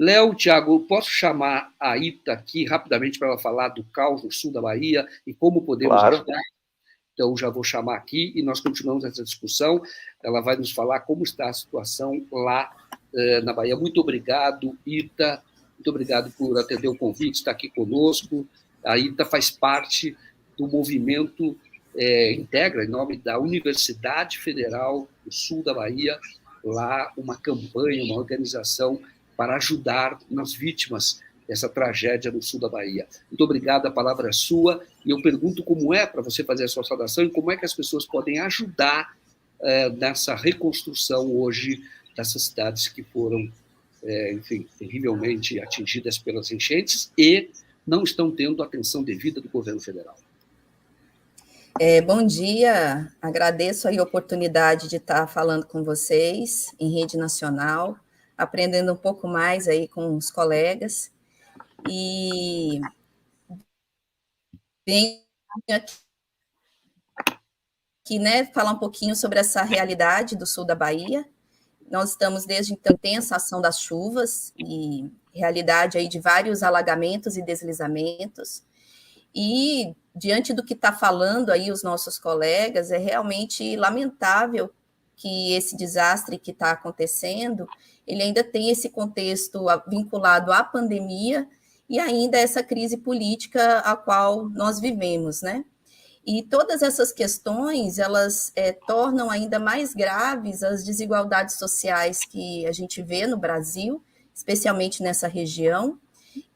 Léo, Tiago, posso chamar a Ita aqui rapidamente para ela falar do caos no sul da Bahia e como podemos ajudar? Então, já vou chamar aqui e nós continuamos essa discussão. Ela vai nos falar como está a situação lá na Bahia. Muito obrigado, Ita. Muito obrigado por atender o convite, estar aqui conosco. A Ita faz parte do movimento, integra, em nome da Universidade Federal do Sul da Bahia, lá uma campanha, uma organização para ajudar nas vítimas dessa tragédia no sul da Bahia. Muito obrigado, a palavra é sua. E eu pergunto como é para você fazer a sua saudação e como é que as pessoas podem ajudar nessa reconstrução hoje dessas cidades que foram, enfim, terrivelmente atingidas pelas enchentes e não estão tendo atenção devida do governo federal. Bom dia, agradeço aí a oportunidade de estar falando com vocês em rede nacional, aprendendo um pouco mais aí com os colegas, e venho aqui, né, falar um pouquinho sobre essa realidade do sul da Bahia. Nós estamos desde então intensa ação das chuvas e realidade aí de vários alagamentos e deslizamentos, e diante do que está falando aí os nossos colegas, é realmente lamentável que esse desastre que está acontecendo, ele ainda tem esse contexto vinculado à pandemia e ainda essa crise política a qual nós vivemos, né? E todas essas questões, elas tornam ainda mais graves as desigualdades sociais que a gente vê no Brasil, especialmente nessa região,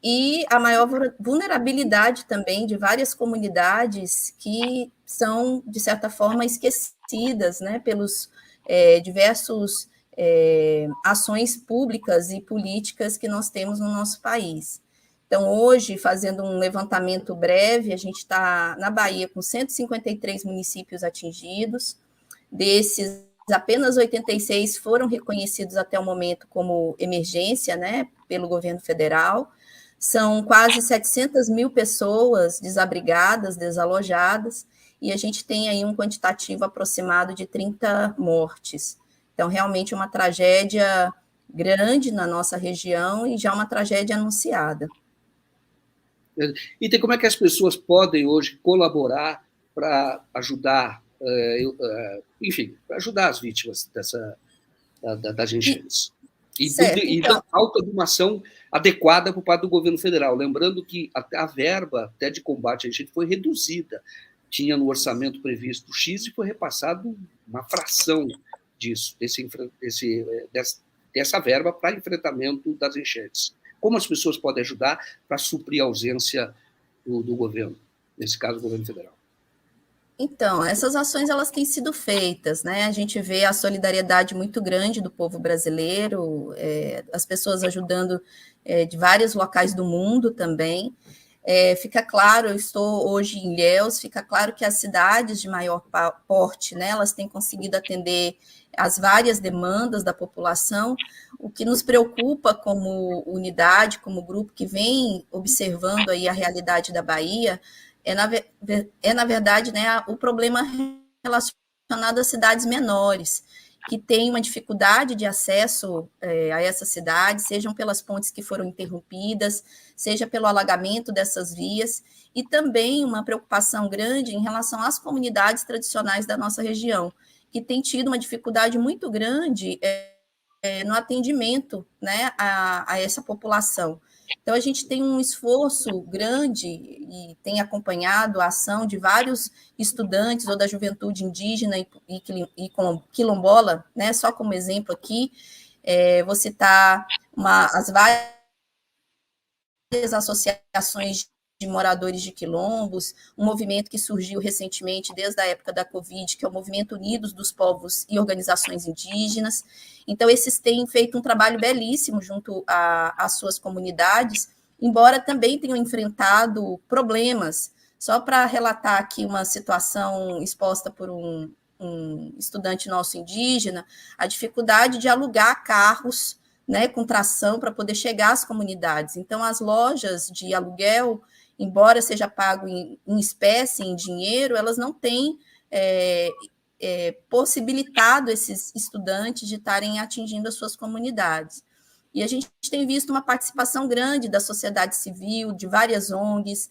e a maior vulnerabilidade também de várias comunidades que são, de certa forma, esquecidas, né, pelos diversos ações públicas e políticas que nós temos no nosso país. Então, hoje, fazendo um levantamento breve, a gente está na Bahia com 153 municípios atingidos, desses, apenas 86 foram reconhecidos até o momento como emergência, né, pelo governo federal. São quase 700 mil pessoas desabrigadas, desalojadas, e a gente tem aí um quantitativo aproximado de 30 mortes. Então, realmente uma tragédia grande na nossa região e já uma tragédia anunciada. E como é que as pessoas podem hoje colaborar para ajudar, enfim, para ajudar as vítimas das enchentes? E da falta de uma ação adequada por parte do governo federal. Lembrando que a verba até de combate à enchente foi reduzida. Tinha no orçamento previsto X e foi repassado uma fração disso, dessa verba para enfrentamento das enchentes. Como as pessoas podem ajudar para suprir a ausência do governo, nesse caso, o governo federal? Então, essas ações elas têm sido feitas, né? A gente vê a solidariedade muito grande do povo brasileiro, as pessoas ajudando de vários locais do mundo também. Fica claro, eu estou hoje em Ilhéus, fica claro que as cidades de maior porte, né, elas têm conseguido atender as várias demandas da população. O que nos preocupa como unidade, como grupo que vem observando aí a realidade da Bahia, na verdade, né, o problema relacionado às cidades menores, que têm uma dificuldade de acesso a essas cidades, sejam pelas pontes que foram interrompidas, seja pelo alagamento dessas vias, e também uma preocupação grande em relação às comunidades tradicionais da nossa região, que têm tido uma dificuldade muito grande no atendimento, né, a essa população. Então, a gente tem um esforço grande e tem acompanhado a ação de vários estudantes ou da juventude indígena e quilombola, né? Só como exemplo aqui, vou citar as várias associações de moradores de quilombos, um movimento que surgiu recentemente desde a época da Covid, que é o Movimento Unidos dos Povos e Organizações Indígenas. Então, esses têm feito um trabalho belíssimo junto às suas comunidades, embora também tenham enfrentado problemas. Só para relatar aqui uma situação exposta por um estudante nosso indígena, a dificuldade de alugar carros, né, com tração para poder chegar às comunidades. Então, as lojas de aluguel, embora seja pago em espécie, em dinheiro, elas não têm possibilitado esses estudantes de estarem atingindo as suas comunidades. E a gente tem visto uma participação grande da sociedade civil, de várias ONGs,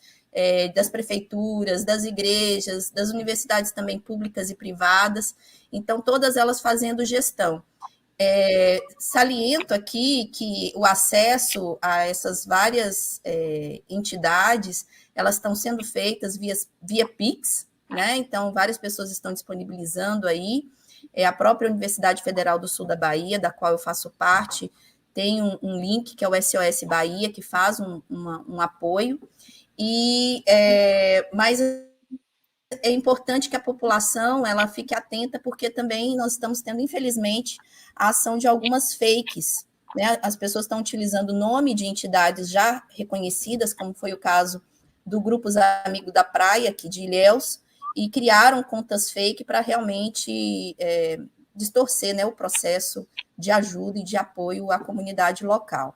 das prefeituras, das igrejas, das universidades também públicas e privadas, então todas elas fazendo gestão. Saliento aqui que o acesso a essas várias entidades, elas estão sendo feitas via Pix, né? Então várias pessoas estão disponibilizando aí, a própria Universidade Federal do Sul da Bahia, da qual eu faço parte, tem um link que é o SOS Bahia, que faz um apoio, mas é importante que a população ela fique atenta, porque também nós estamos tendo, infelizmente, a ação de algumas fakes, né? As pessoas estão utilizando o nome de entidades já reconhecidas, como foi o caso do Grupo Amigos da Praia, aqui de Ilhéus, e criaram contas fake para realmente distorcer, né, o processo de ajuda e de apoio à comunidade local.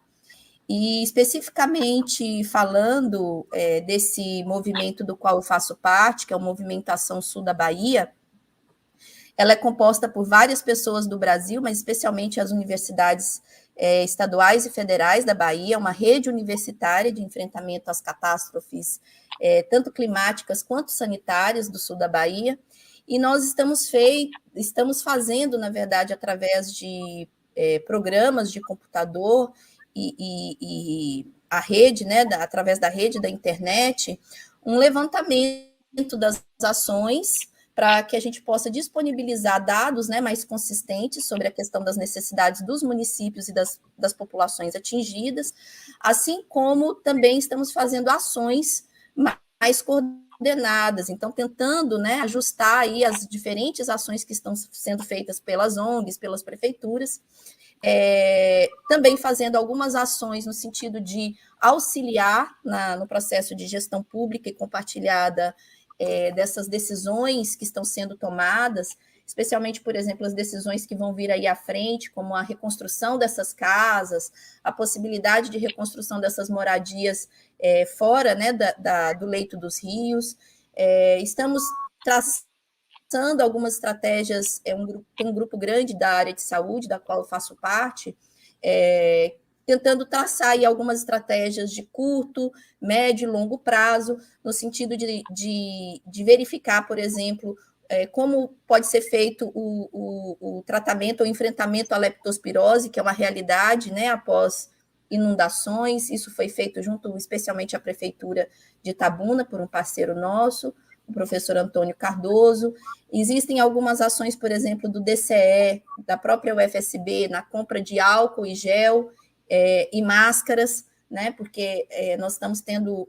E, especificamente falando desse movimento do qual eu faço parte, que é o Movimentação Sul da Bahia, ela é composta por várias pessoas do Brasil, mas especialmente as universidades estaduais e federais da Bahia, uma rede universitária de enfrentamento às catástrofes, tanto climáticas quanto sanitárias do sul da Bahia, e nós estamos fazendo, na verdade, através de programas de computador, e a rede, né, através da rede da internet, um levantamento das ações para que a gente possa disponibilizar dados, né, mais consistentes sobre a questão das necessidades dos municípios e das populações atingidas, assim como também estamos fazendo ações mais coordenadas, então tentando, né, ajustar aí as diferentes ações que estão sendo feitas pelas ONGs, pelas prefeituras, também fazendo algumas ações no sentido de auxiliar no processo de gestão pública e compartilhada dessas decisões que estão sendo tomadas, especialmente, por exemplo, as decisões que vão vir aí à frente, como a reconstrução dessas casas, a possibilidade de reconstrução dessas moradias fora, né, do leito dos rios. Estamos traçando algumas estratégias, tem um grupo grande da área de saúde, da qual eu faço parte, tentando traçar aí algumas estratégias de curto, médio e longo prazo, no sentido de verificar, por exemplo, como pode ser feito o tratamento ou enfrentamento à leptospirose, que é uma realidade, né, após inundações. Isso foi feito junto, especialmente, à Prefeitura de Itabuna, por um parceiro nosso, o professor Antônio Cardoso. Existem algumas ações, por exemplo, do DCE, da própria UFSB, na compra de álcool e gel e máscaras, né, porque nós estamos tendo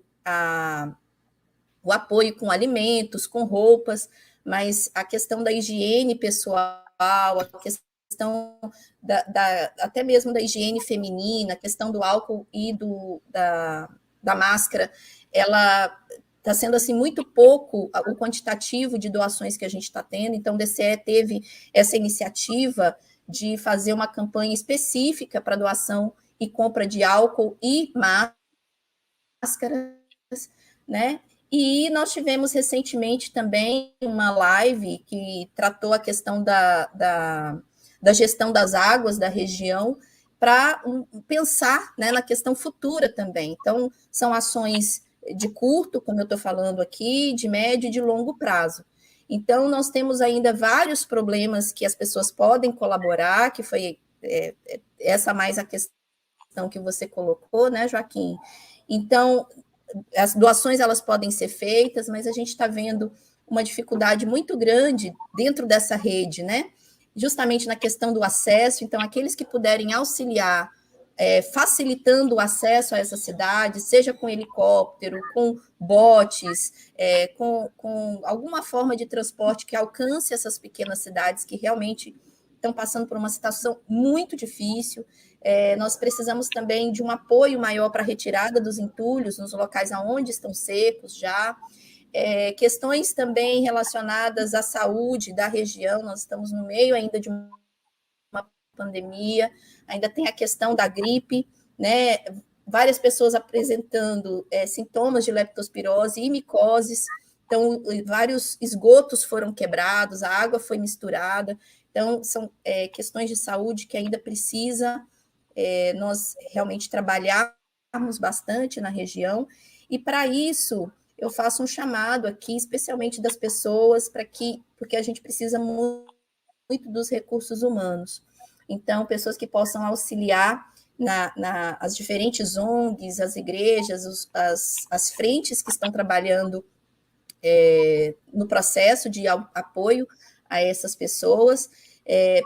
o apoio com alimentos, com roupas, mas a questão da higiene pessoal, a questão até mesmo da higiene feminina, a questão do álcool e da máscara, ela está sendo assim muito pouco o quantitativo de doações que a gente está tendo, então o DCE teve essa iniciativa de fazer uma campanha específica para doação e compra de álcool e máscaras, né? E nós tivemos recentemente também uma live que tratou a questão da gestão das águas da região, para pensar, né, na questão futura também. Então, são ações de curto, como eu estou falando aqui, de médio e de longo prazo. Então, nós temos ainda vários problemas que as pessoas podem colaborar, que foi essa mais a questão que você colocou, né, Joaquim? Então, as doações elas podem ser feitas, mas a gente está vendo uma dificuldade muito grande dentro dessa rede, né? Justamente na questão do acesso. Então, aqueles que puderem auxiliar, facilitando o acesso a essa cidade, seja com helicóptero, com botes, com alguma forma de transporte que alcance essas pequenas cidades que realmente estão passando por uma situação muito difícil. Nós precisamos também de um apoio maior para a retirada dos entulhos nos locais onde estão secos já. Questões também relacionadas à saúde da região, nós estamos no meio ainda de uma pandemia, ainda tem a questão da gripe, né? Várias pessoas apresentando sintomas de leptospirose e micoses, então vários esgotos foram quebrados, a água foi misturada, então são questões de saúde que ainda precisa nós realmente trabalharmos bastante na região, e para isso eu faço um chamado aqui, especialmente das pessoas, porque a gente precisa muito dos recursos humanos. Então, pessoas que possam auxiliar as diferentes ONGs, as igrejas, as frentes que estão trabalhando no processo de apoio a essas pessoas.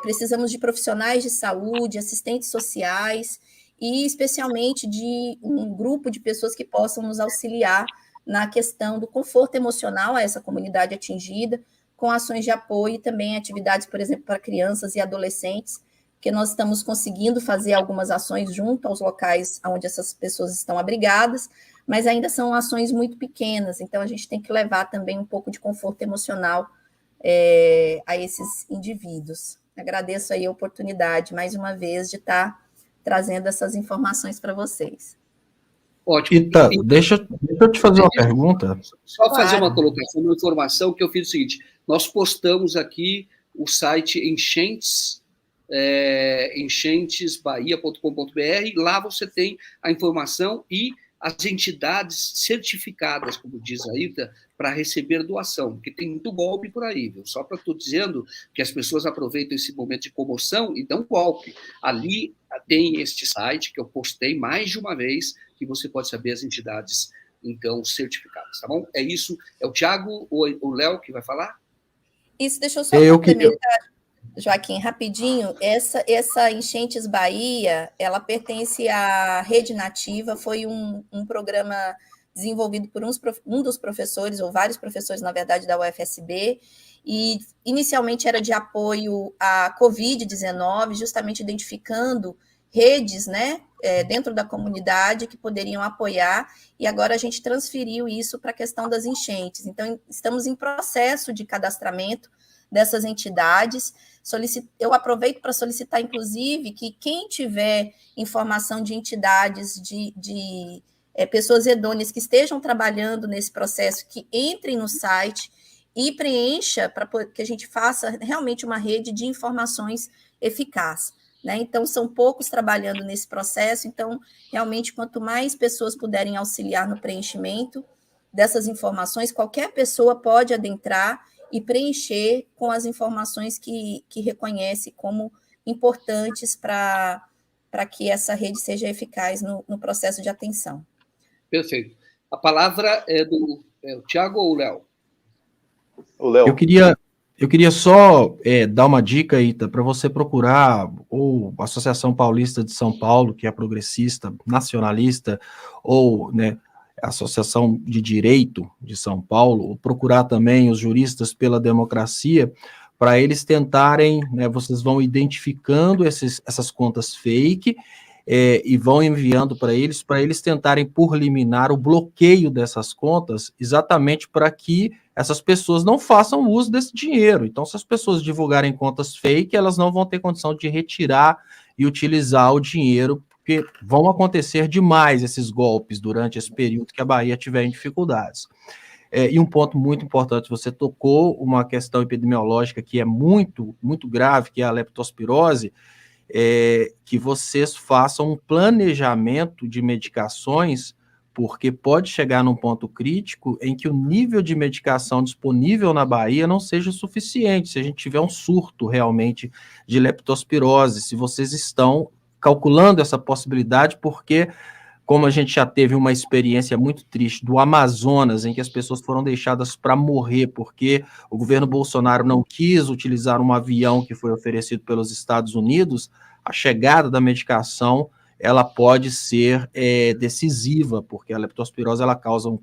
Precisamos de profissionais de saúde, assistentes sociais e, especialmente, de um grupo de pessoas que possam nos auxiliar na questão do conforto emocional a essa comunidade atingida, com ações de apoio e também atividades, por exemplo, para crianças e adolescentes, que nós estamos conseguindo fazer algumas ações junto aos locais onde essas pessoas estão abrigadas, mas ainda são ações muito pequenas, então a gente tem que levar também um pouco de conforto emocional a esses indivíduos. Agradeço aí a oportunidade, mais uma vez, de estar trazendo essas informações para vocês. Ótimo. Ita, deixa eu te fazer uma pergunta. Só fazer uma colocação, uma informação que eu fiz o seguinte, nós postamos aqui o site enchentesbahia.com.br, lá você tem a informação e as entidades certificadas, como diz a Ita, para receber doação, porque tem muito golpe por aí, viu? Só para estou dizendo que as pessoas aproveitam esse momento de comoção e dão golpe. Ali tem este site que eu postei mais de uma vez, que você pode saber as entidades, então, certificadas, tá bom? É isso. É o Thiago ou o Léo que vai falar? Isso, deixa eu só complementar, Joaquim, rapidinho. Essa Enchentes Bahia, ela pertence à Rede Nativa, foi um programa desenvolvido por um dos professores, ou vários professores, na verdade, da UFSB, e inicialmente era de apoio à Covid-19, justamente identificando redes, né, dentro da comunidade que poderiam apoiar, e agora a gente transferiu isso para a questão das enchentes. Então, estamos em processo de cadastramento dessas entidades. Eu aproveito para solicitar, inclusive, que quem tiver informação de entidades, de pessoas idôneas que estejam trabalhando nesse processo, que entrem no site e preencha para que a gente faça realmente uma rede de informações eficaz. Né? Então, são poucos trabalhando nesse processo, então, realmente, quanto mais pessoas puderem auxiliar no preenchimento dessas informações, qualquer pessoa pode adentrar e preencher com as informações que reconhece como importantes para que essa rede seja eficaz no processo de atenção. Perfeito. A palavra é do Thiago ou o Léo? O Léo. Eu queria só dar uma dica, Ita, para você procurar ou a Associação Paulista de São Paulo, que é progressista, nacionalista, ou, né, a Associação de Direito de São Paulo, ou procurar também os Juristas pela Democracia, para eles tentarem, né, vocês vão identificando essas contas fake e vão enviando para eles tentarem por liminar o bloqueio dessas contas, exatamente para que essas pessoas não façam uso desse dinheiro. Então, se as pessoas divulgarem contas fake, elas não vão ter condição de retirar e utilizar o dinheiro, porque vão acontecer demais esses golpes durante esse período que a Bahia tiver em dificuldades. E um ponto muito importante, você tocou uma questão epidemiológica que é muito, muito grave, que é a leptospirose, que vocês façam um planejamento de medicações, porque pode chegar num ponto crítico em que o nível de medicação disponível na Bahia não seja suficiente, se a gente tiver um surto realmente de leptospirose, se vocês estão calculando essa possibilidade, porque, como a gente já teve uma experiência muito triste do Amazonas, em que as pessoas foram deixadas para morrer, porque o governo Bolsonaro não quis utilizar um avião que foi oferecido pelos Estados Unidos, a chegada da medicação ela pode ser decisiva, porque a leptospirose ela causa um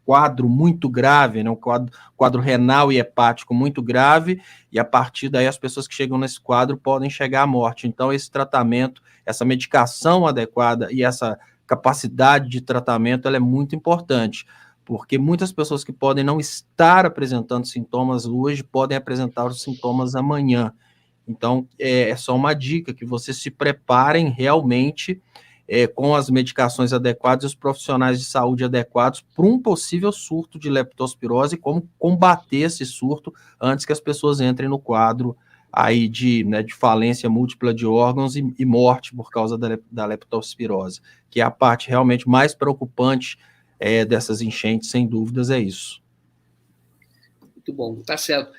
quadro muito grave, né, um quadro renal e hepático muito grave, e a partir daí as pessoas que chegam nesse quadro podem chegar à morte. Então, esse tratamento, essa medicação adequada e essa capacidade de tratamento ela é muito importante, porque muitas pessoas que podem não estar apresentando sintomas hoje podem apresentar os sintomas amanhã. Então, é só uma dica, que vocês se preparem realmente com as medicações adequadas e os profissionais de saúde adequados para um possível surto de leptospirose e como combater esse surto antes que as pessoas entrem no quadro aí de falência múltipla de órgãos e morte por causa da leptospirose, que é a parte realmente mais preocupante dessas enchentes, sem dúvidas, é isso. Muito bom, tá certo.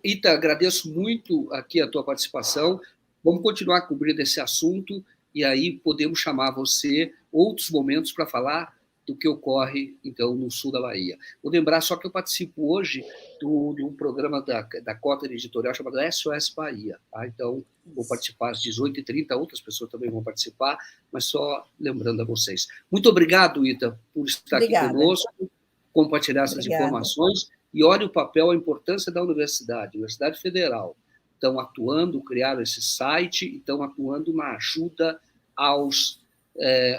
Ita, agradeço muito aqui a tua participação. Vamos continuar cobrindo esse assunto e aí podemos chamar você outros momentos para falar do que ocorre, então, no sul da Bahia. Vou lembrar só que eu participo hoje de um programa da Cota Editorial chamado SOS Bahia. Tá? Então, vou participar às 18h30, outras pessoas também vão participar, mas só lembrando a vocês. Muito obrigado, Ita, por estar aqui conosco, compartilhar essas informações, e olha o papel, a importância da Universidade Federal. Estão atuando, criaram esse site, estão atuando na ajuda aos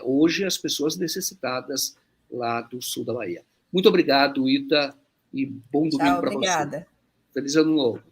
hoje as pessoas necessitadas lá do sul da Bahia. Muito obrigado, Ita, e bom domingo para você. Obrigada. Feliz ano novo.